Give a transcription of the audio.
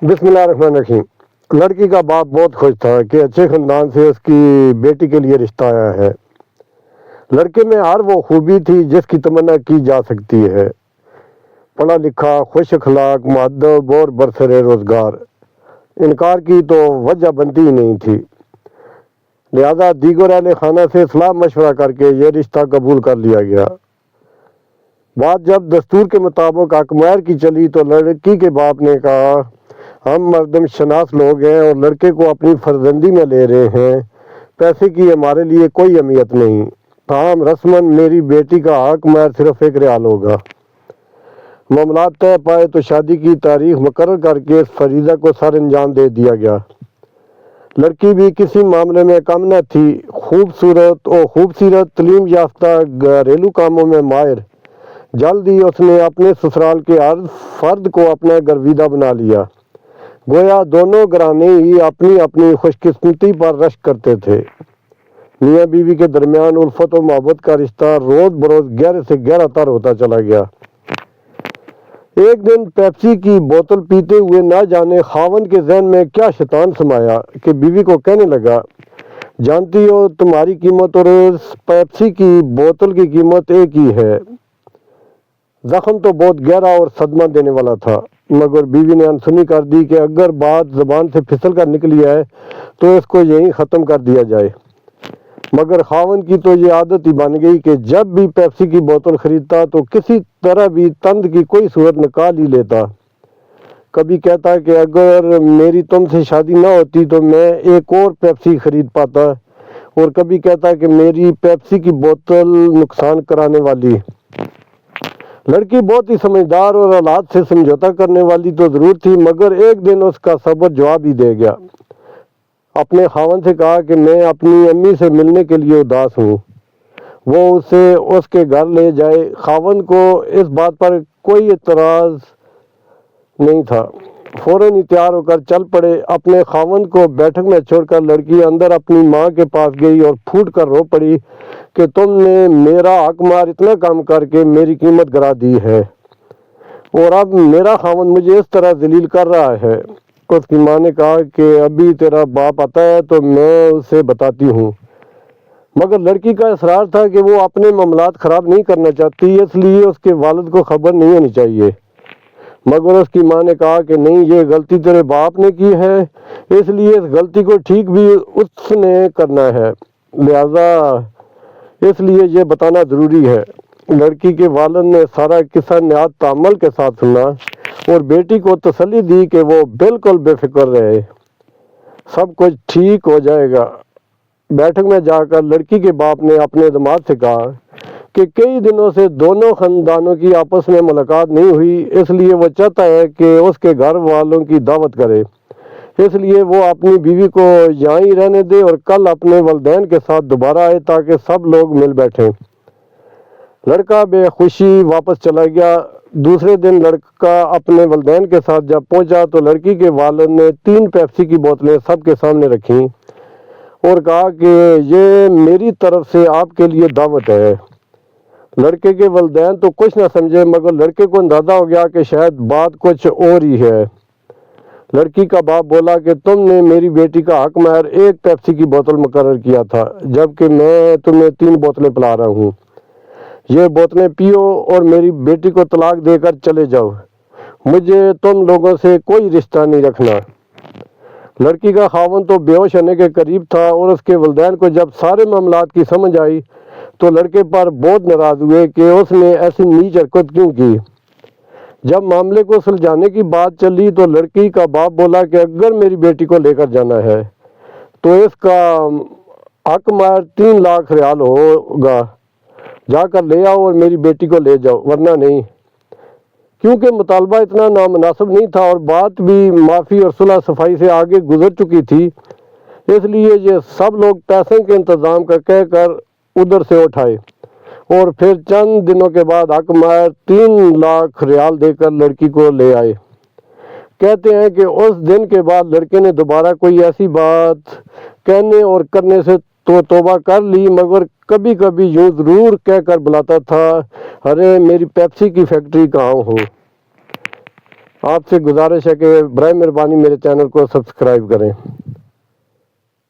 بسم اللہ الرحمن الرحیم۔ لڑکی کا باپ بہت خوش تھا کہ اچھے خاندان سے اس کی بیٹی کے لیے رشتہ آیا ہے۔ لڑکے میں ہر وہ خوبی تھی جس کی تمنا کی جا سکتی ہے، پڑھا لکھا، خوش اخلاق، مؤدب اور برسر روزگار۔ انکار کی تو وجہ بنتی ہی نہیں تھی، لہذا دیگر اہل خانہ سے صلاح مشورہ کر کے یہ رشتہ قبول کر لیا گیا۔ بات جب دستور کے مطابق حق مہر کی چلی تو لڑکی کے باپ نے کہا، ہم مردم شناس لوگ ہیں اور لڑکے کو اپنی فرزندی میں لے رہے ہیں، پیسے کی ہمارے لیے کوئی اہمیت نہیں، تاہم رسماً میری بیٹی کا حق مہر صرف 1 ریال ہوگا۔ معاملات طے پائے تو شادی کی تاریخ مقرر کر کے اس فریضہ کو سر انجام دے دیا گیا۔ لڑکی بھی کسی معاملے میں کم نہ تھی، خوبصورت، تعلیم یافتہ، گھریلو کاموں میں ماہر۔ جلد ہی اس نے اپنے سسرال کے ہر فرد کو اپنا گرویدہ بنا لیا، گویا دونوں گھرانے ہی اپنی اپنی خوش قسمتی پر رشک کرتے تھے۔ میاں بیوی کے درمیان الفت و محبت کا رشتہ روز بروز گہرے سے گہرا تر ہوتا چلا گیا۔ ایک دن پیپسی کی بوتل پیتے ہوئے نہ جانے خاوند کے ذہن میں کیا شیطان سمایا کہ بیوی کو کہنے لگا، جانتی ہو تمہاری قیمت اور اس پیپسی کی بوتل کی قیمت ایک ہی ہے۔ زخم تو بہت گہرا اور صدمہ دینے والا تھا، مگر بیوی نے انسنی کر دی کہ اگر بات زبان سے پھسل کر نکلی ہے تو اس کو یہیں ختم کر دیا جائے۔ مگر خاوند کی تو یہ عادت ہی بن گئی کہ جب بھی پیپسی کی بوتل خریدتا تو کسی طرح بھی طنز کی کوئی صورت نکال ہی لیتا۔ کبھی کہتا کہ اگر میری تم سے شادی نہ ہوتی تو میں ایک اور پیپسی خرید پاتا، اور کبھی کہتا کہ میری پیپسی کی بوتل نقصان کرانے والی۔ لڑکی بہت ہی سمجھدار اور حالات سے سمجھوتا کرنے والی تو ضرور تھی، مگر ایک دن اس کا صبر جواب ہی دے گیا۔ اپنے خاوند سے کہا کہ میں اپنی امی سے ملنے کے لیے اداس ہوں، وہ اسے اس کے گھر لے جائے۔ خاوند کو اس بات پر کوئی اعتراض نہیں تھا، فوراً ہی تیار ہو کر چل پڑے۔ اپنے خاوند کو بیٹھک میں چھوڑ کر لڑکی اندر اپنی ماں کے پاس گئی اور پھوٹ کر رو پڑی کہ تم نے میرا حق مہر اتنا کم کر کے میری قیمت گرا دی ہے، اور اب میرا خاوند مجھے اس طرح ذلیل کر رہا ہے۔ اس کی ماں نے کہا کہ ابھی تیرا باپ آتا ہے تو میں اسے بتاتی ہوں، مگر لڑکی کا اصرار تھا کہ وہ اپنے معاملات خراب نہیں کرنا چاہتی، اس لیے اس کے والد کو خبر نہیں ہونی چاہیے۔ مگر اس کی ماں نے کہا کہ نہیں، یہ غلطی تیرے باپ نے کی ہے، اس لیے اس غلطی کو ٹھیک بھی اس نے کرنا ہے، لہذا اس لیے یہ بتانا ضروری ہے۔ لڑکی کے والد نے سارا قصہ نہایت تأمل کے ساتھ سنا اور بیٹی کو تسلی دی کہ وہ بالکل بے فکر رہے، سب کچھ ٹھیک ہو جائے گا۔ بیٹھک میں جا کر لڑکی کے باپ نے اپنے داماد سے کہا کہ کئی دنوں سے دونوں خاندانوں کی آپس میں ملاقات نہیں ہوئی، اس لیے وہ چاہتا ہے کہ اس کے گھر والوں کی دعوت کرے، اس لیے وہ اپنی بیوی کو یہاں ہی رہنے دے اور کل اپنے والدین کے ساتھ دوبارہ آئے تاکہ سب لوگ مل بیٹھیں۔ لڑکا بے خوشی واپس چلا گیا۔ دوسرے دن لڑکا اپنے والدین کے ساتھ جب پہنچا تو لڑکی کے والد نے 3 پیپسی کی بوتلیں سب کے سامنے رکھیں اور کہا کہ یہ میری طرف سے آپ کے لیے دعوت ہے۔ لڑکے کے والدین تو کچھ نہ سمجھے، مگر لڑکے کو اندازہ ہو گیا کہ شاید بات کچھ اور ہی ہے۔ لڑکی کا باپ بولا کہ تم نے میری بیٹی کا حق مہر 1 پیپسی کی بوتل مقرر کیا تھا، جبکہ میں تمہیں 3 بوتلیں پلا رہا ہوں۔ یہ بوتلیں پیو اور میری بیٹی کو طلاق دے کر چلے جاؤ، مجھے تم لوگوں سے کوئی رشتہ نہیں رکھنا۔ لڑکی کا خاوند تو بے ہوش ہونے کے قریب تھا، اور اس کے والدین کو جب سارے معاملات کی سمجھ آئی تو لڑکے پر بہت ناراض ہوئے کہ اس نے ایسی نیچ حرکت کیوں کی۔ جب معاملے کو سلجھانے کی بات چلی تو لڑکی کا باپ بولا کہ اگر میری بیٹی کو لے کر جانا ہے تو اس کا حق مہر 3 لاکھ ریال ہوگا، جا کر لے آؤ اور میری بیٹی کو لے جاؤ، ورنہ نہیں۔ کیونکہ مطالبہ اتنا نامناسب نہیں تھا اور بات بھی معافی اور صلح صفائی سے آگے گزر چکی تھی، اس لیے یہ سب لوگ پیسے کے انتظام کا کہہ کر ادھر سے اٹھائے اور پھر چند دنوں کے بعد حق مہر 3 لاکھ ریال دے کر لڑکی کو لے آئے۔ کہتے ہیں کہ اس دن کے بعد لڑکے نے دوبارہ کوئی ایسی بات کہنے اور کرنے سے تو توبہ کر لی، مگر کبھی کبھی یوں ضرور کہہ کر بلاتا تھا، ارے میری پیپسی کی فیکٹری کہاں ہو۔ آپ سے گزارش ہے کہ برائے مہربانی میرے چینل کو سبسکرائب کریں.